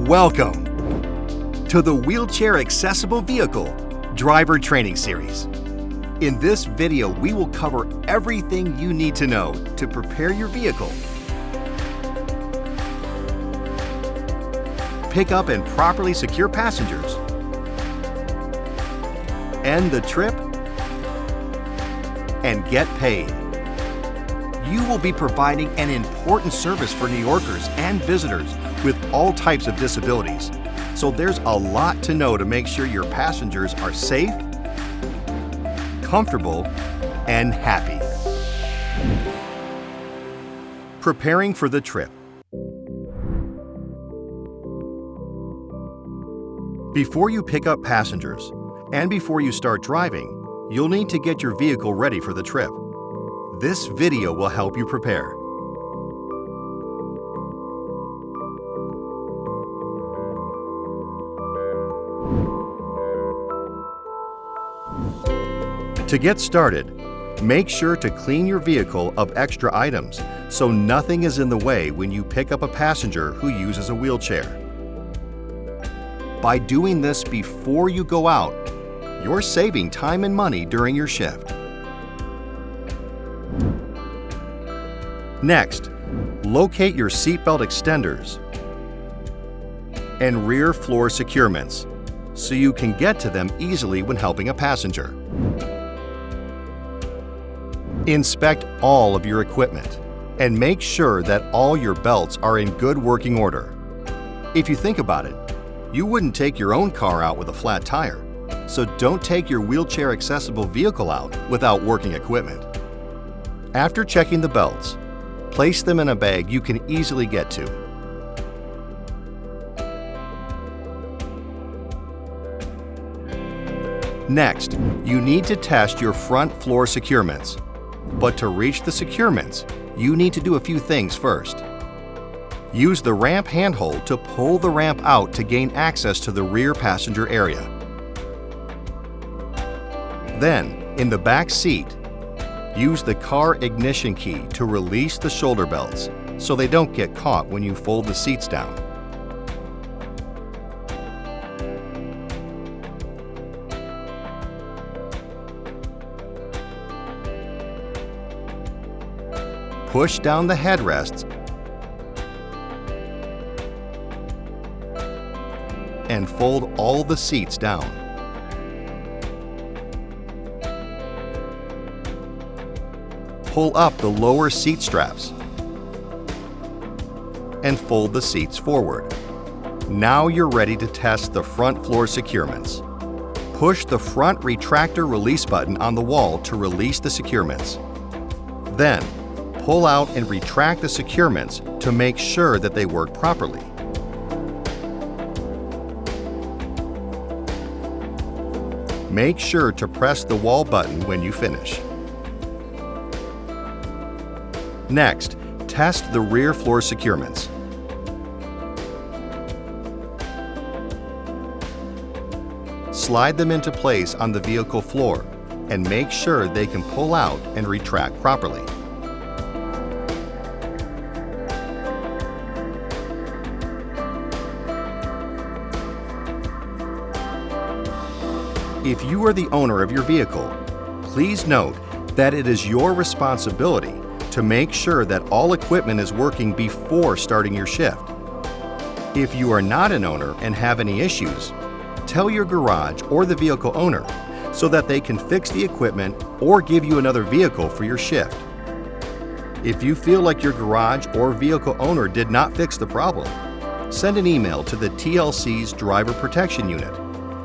Welcome to the Wheelchair Accessible Vehicle Driver Training Series. In this video, we will cover everything you need to know to prepare your vehicle, pick up and properly secure passengers, end the trip, and get paid. You will be providing an important service for New Yorkers and visitors with all types of disabilities. So there's a lot to know to make sure your passengers are safe, comfortable, and happy. Preparing for the trip. Before you pick up passengers and before you start driving, you'll need to get your vehicle ready for the trip. This video will help you prepare. To get started, make sure to clean your vehicle of extra items so nothing is in the way when you pick up a passenger who uses a wheelchair. By doing this before you go out, you're saving time and money during your shift. Next, locate your seatbelt extenders and rear floor securements so you can get to them easily when helping a passenger. Inspect all of your equipment and make sure that all your belts are in good working order. If you think about it, you wouldn't take your own car out with a flat tire, so don't take your wheelchair accessible vehicle out without working equipment. After checking the belts, place them in a bag you can easily get to. Next, you need to test your front floor securements. But to reach the securements, you need to do a few things first. Use the ramp handhold to pull the ramp out to gain access to the rear passenger area. Then, in the back seat, use the car ignition key to release the shoulder belts so they don't get caught when you fold the seats down. Push down the headrests and fold all the seats down. Pull up the lower seat straps and fold the seats forward. Now you're ready to test the front floor securements. Push the front retractor release button on the wall to release the securements. Then, pull out and retract the securements to make sure that they work properly. Make sure to press the wall button when you finish. Next, test the rear floor securements. Slide them into place on the vehicle floor and make sure they can pull out and retract properly. If you are the owner of your vehicle, please note that it is your responsibility to make sure that all equipment is working before starting your shift. If you are not an owner and have any issues, tell your garage or the vehicle owner so that they can fix the equipment or give you another vehicle for your shift. If you feel like your garage or vehicle owner did not fix the problem, send an email to the TLC's Driver Protection Unit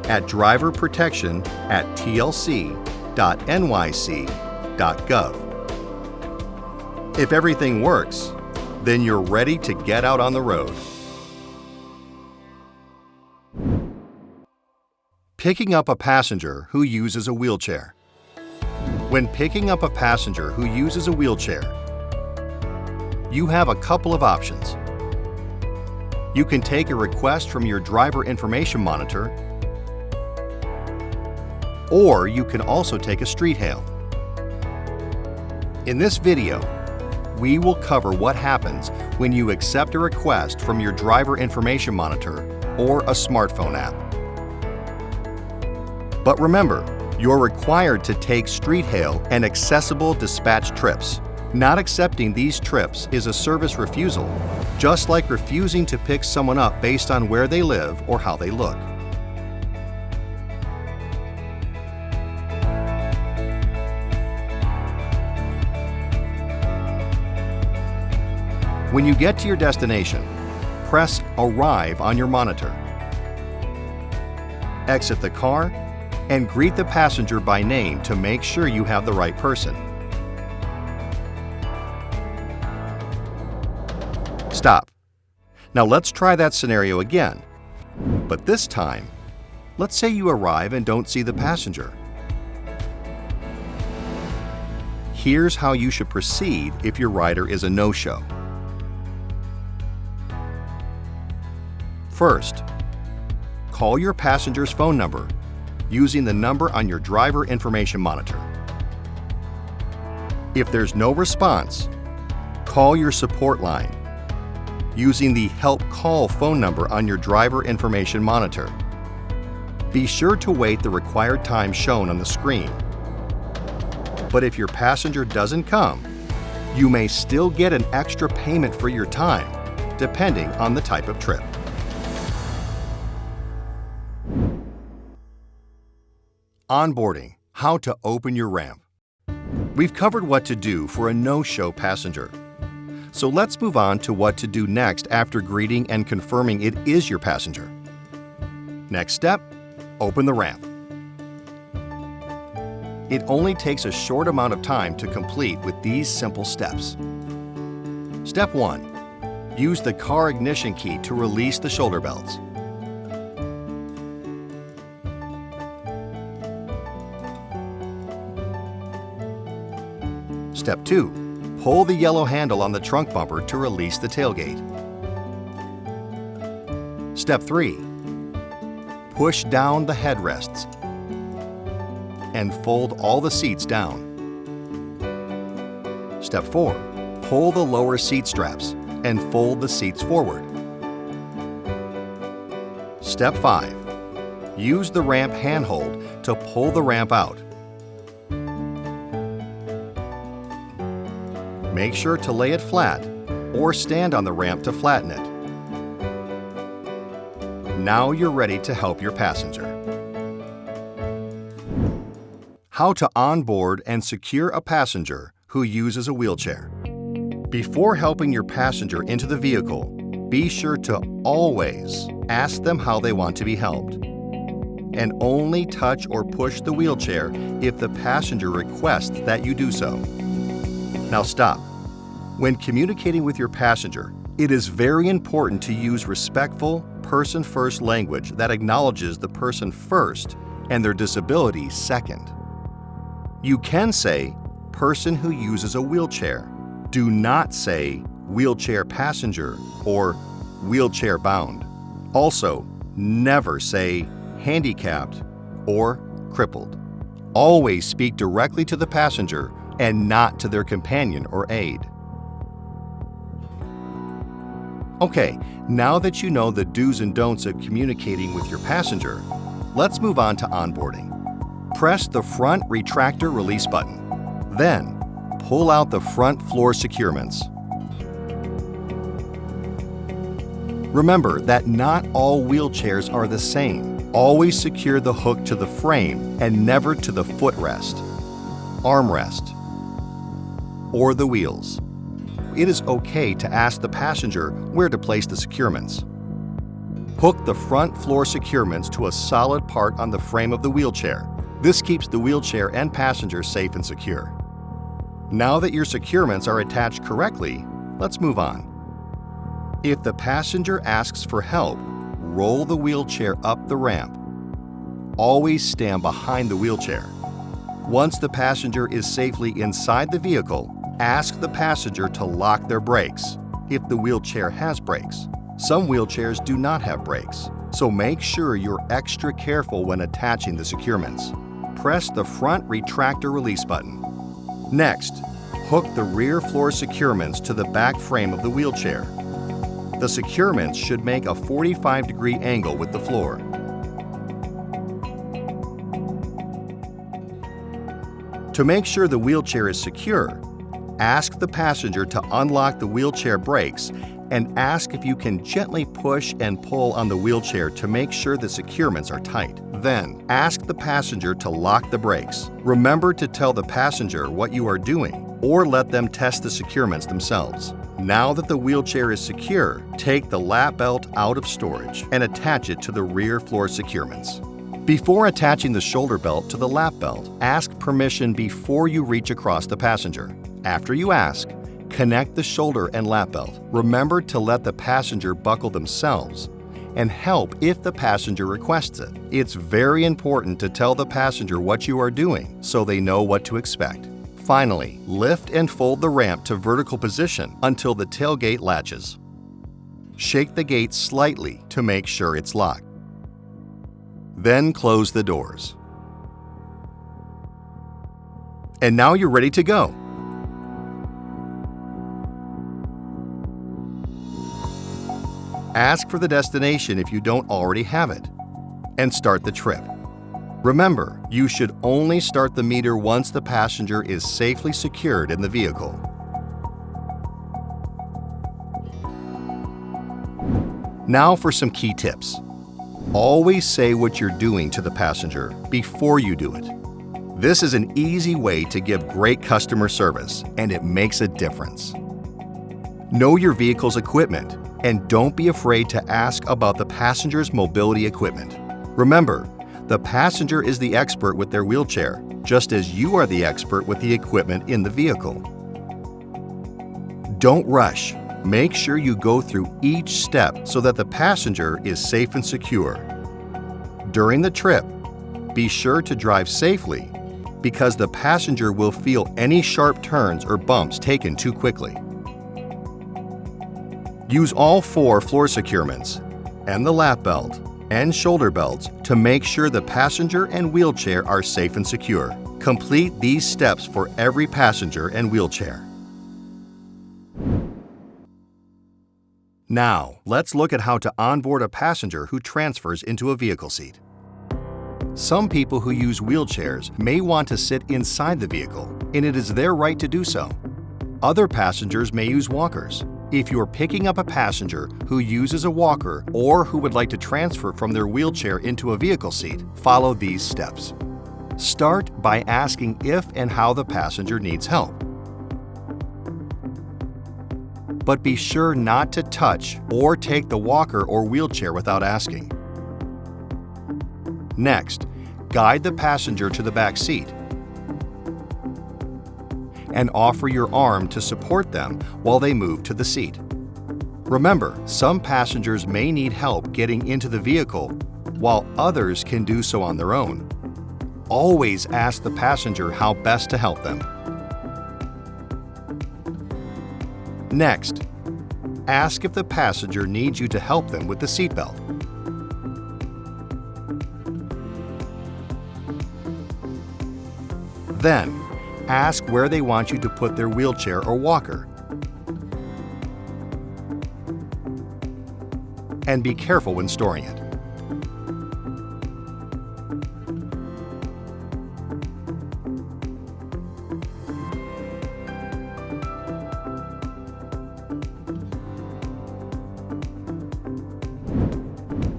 at driverprotection@nyc.gov. If everything works, then you're ready to get out on the road. Picking up a passenger who uses a wheelchair. When picking up a passenger who uses a wheelchair, you have a couple of options. You can take a request from your driver information monitor, or you can also take a street hail. In this video, we will cover what happens when you accept a request from your driver information monitor or a smartphone app. But remember, you're required to take street hail and accessible dispatch trips. Not accepting these trips is a service refusal, just like refusing to pick someone up based on where they live or how they look. When you get to your destination, press Arrive on your monitor. Exit the car and greet the passenger by name to make sure you have the right person. Stop. Now let's try that scenario again. But this time, let's say you arrive and don't see the passenger. Here's how you should proceed if your rider is a no-show. First, call your passenger's phone number using the number on your driver information monitor. If there's no response, call your support line using the Help Call phone number on your driver information monitor. Be sure to wait the required time shown on the screen. But if your passenger doesn't come, you may still get an extra payment for your time, depending on the type of trip. Onboarding, how to open your ramp. We've covered what to do for a no-show passenger. So let's move on to what to do next after greeting and confirming it is your passenger. Next step, open the ramp. It only takes a short amount of time to complete with these simple steps. Step 1. Use the car ignition key to release the shoulder belts. Step 2. Pull the yellow handle on the trunk bumper to release the tailgate. Step 3. Push down the headrests and fold all the seats down. Step 4. Pull the lower seat straps and fold the seats forward. Step 5. Use the ramp handhold to pull the ramp out. Make sure to lay it flat or stand on the ramp to flatten it. Now you're ready to help your passenger. How to onboard and secure a passenger who uses a wheelchair. Before helping your passenger into the vehicle, be sure to always ask them how they want to be helped. And only touch or push the wheelchair if the passenger requests that you do so. Now stop. When communicating with your passenger, it is very important to use respectful, person-first language that acknowledges the person first and their disability second. You can say, person who uses a wheelchair. Do not say, wheelchair passenger or wheelchair bound. Also, never say, handicapped or crippled. Always speak directly to the passenger and not to their companion or aide. Okay, now that you know the do's and don'ts of communicating with your passenger, let's move on to onboarding. Press the front retractor release button. Then, pull out the front floor securements. Remember that not all wheelchairs are the same. Always secure the hook to the frame and never to the footrest, armrest, or the wheels. It is okay to ask the passenger where to place the securements. Hook the front floor securements to a solid part on the frame of the wheelchair. This keeps the wheelchair and passenger safe and secure. Now that your securements are attached correctly, let's move on. If the passenger asks for help, roll the wheelchair up the ramp. Always stand behind the wheelchair. Once the passenger is safely inside the vehicle, ask the passenger to lock their brakes, if the wheelchair has brakes. Some wheelchairs do not have brakes, so make sure you're extra careful when attaching the securements. Press the front retractor release button. Next, Hook the rear floor securements to the back frame of the wheelchair. The securements should make a 45-degree angle with the floor. To make sure the wheelchair is secure, ask the passenger to unlock the wheelchair brakes and ask if you can gently push and pull on the wheelchair to make sure the securements are tight. Then, ask the passenger to lock the brakes. Remember to tell the passenger what you are doing or let them test the securements themselves. Now that the wheelchair is secure, take the lap belt out of storage and attach it to the rear floor securements. Before attaching the shoulder belt to the lap belt, ask permission before you reach across the passenger. After you ask, connect the shoulder and lap belt. Remember to let the passenger buckle themselves and help if the passenger requests it. It's very important to tell the passenger what you are doing so they know what to expect. Finally, lift and fold the ramp to vertical position until the tailgate latches. Shake the gate slightly to make sure it's locked. Then close the doors. And now you're ready to go. Ask for the destination if you don't already have it, and start the trip. Remember, you should only start the meter once the passenger is safely secured in the vehicle. Now for some key tips. Always say what you're doing to the passenger before you do it. This is an easy way to give great customer service, and it makes a difference. Know your vehicle's equipment, and don't be afraid to ask about the passenger's mobility equipment. Remember, the passenger is the expert with their wheelchair, just as you are the expert with the equipment in the vehicle. Don't rush. Make sure you go through each step so that the passenger is safe and secure. During the trip, be sure to drive safely because the passenger will feel any sharp turns or bumps taken too quickly. Use all 4 floor securements and the lap belt and shoulder belts to make sure the passenger and wheelchair are safe and secure. Complete these steps for every passenger and wheelchair. Now, let's look at how to onboard a passenger who transfers into a vehicle seat. Some people who use wheelchairs may want to sit inside the vehicle, and it is their right to do so. Other passengers may use walkers. If you are picking up a passenger who uses a walker or who would like to transfer from their wheelchair into a vehicle seat, follow these steps. Start by asking if and how the passenger needs help. But be sure not to touch or take the walker or wheelchair without asking. Next, guide the passenger to the back seat and offer your arm to support them while they move to the seat. Remember, some passengers may need help getting into the vehicle, while others can do so on their own. Always ask the passenger how best to help them. Next, ask if the passenger needs you to help them with the seatbelt. Then, ask where they want you to put their wheelchair or walker. And be careful when storing it.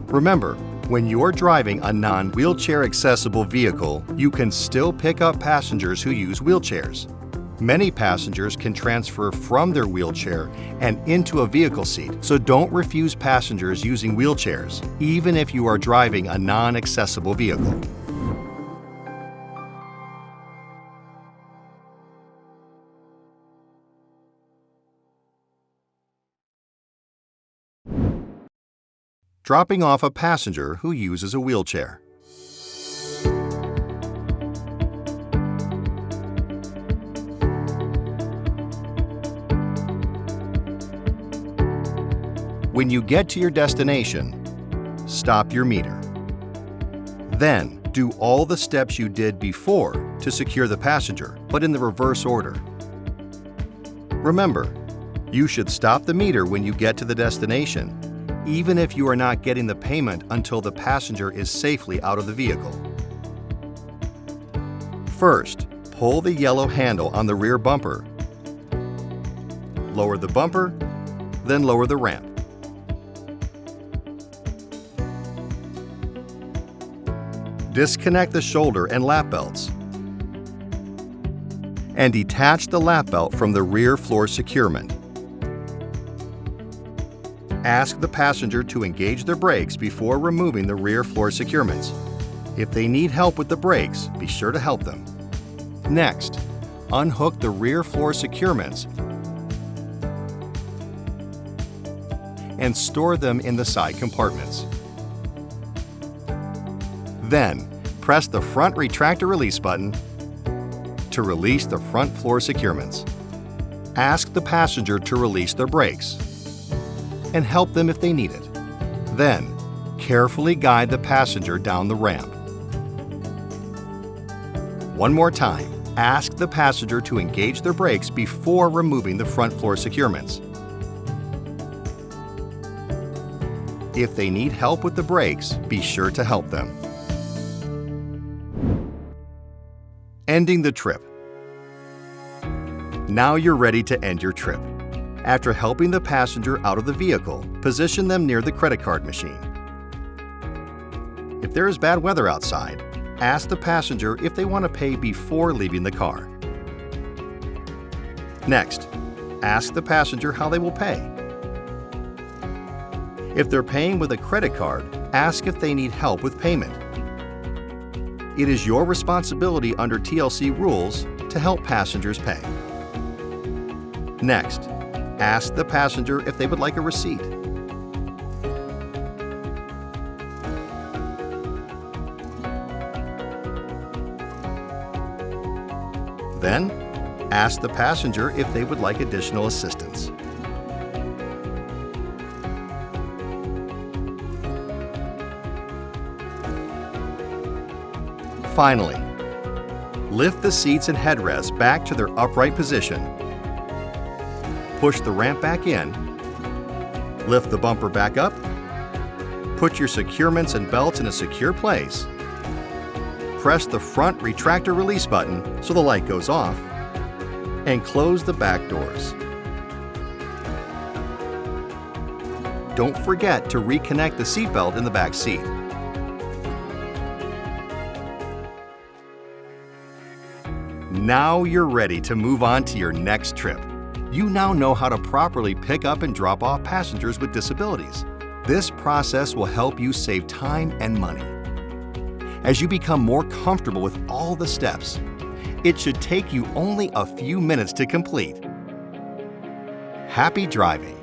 Remember, when you're driving a non-wheelchair accessible vehicle, you can still pick up passengers who use wheelchairs. Many passengers can transfer from their wheelchair and into a vehicle seat, so don't refuse passengers using wheelchairs, even if you are driving a non-accessible vehicle. Dropping off a passenger who uses a wheelchair. When you get to your destination, stop your meter. Then, do all the steps you did before to secure the passenger, but in the reverse order. Remember, you should stop the meter when you get to the destination, even if you are not getting the payment until the passenger is safely out of the vehicle. First, pull the yellow handle on the rear bumper. Lower the bumper, then lower the ramp. Disconnect the shoulder and lap belts and detach the lap belt from the rear floor securement. Ask the passenger to engage their brakes before removing the rear floor securements. If they need help with the brakes, be sure to help them. Next, unhook the rear floor securements and store them in the side compartments. Then, press the front retractor release button to release the front floor securements. Ask the passenger to release their brakes and help them if they need it. Then, carefully guide the passenger down the ramp. One more time, ask the passenger to engage their brakes before removing the front floor securements. If they need help with the brakes, be sure to help them. Ending the trip. Now you're ready to end your trip. After helping the passenger out of the vehicle, position them near the credit card machine. If there is bad weather outside, ask the passenger if they want to pay before leaving the car. Next, ask the passenger how they will pay. If they're paying with a credit card, ask if they need help with payment. It is your responsibility under TLC rules to help passengers pay. Next, ask the passenger if they would like a receipt. Then, ask the passenger if they would like additional assistance. Finally, lift the seats and headrests back to their upright position. Push the ramp back in. Lift the bumper back up. Put your securements and belts in a secure place. Press the front retractor release button so the light goes off, and close the back doors. Don't forget to reconnect the seatbelt in the back seat. Now you're ready to move on to your next trip. You now know how to properly pick up and drop off passengers with disabilities. This process will help you save time and money. As you become more comfortable with all the steps, it should take you only a few minutes to complete. Happy driving!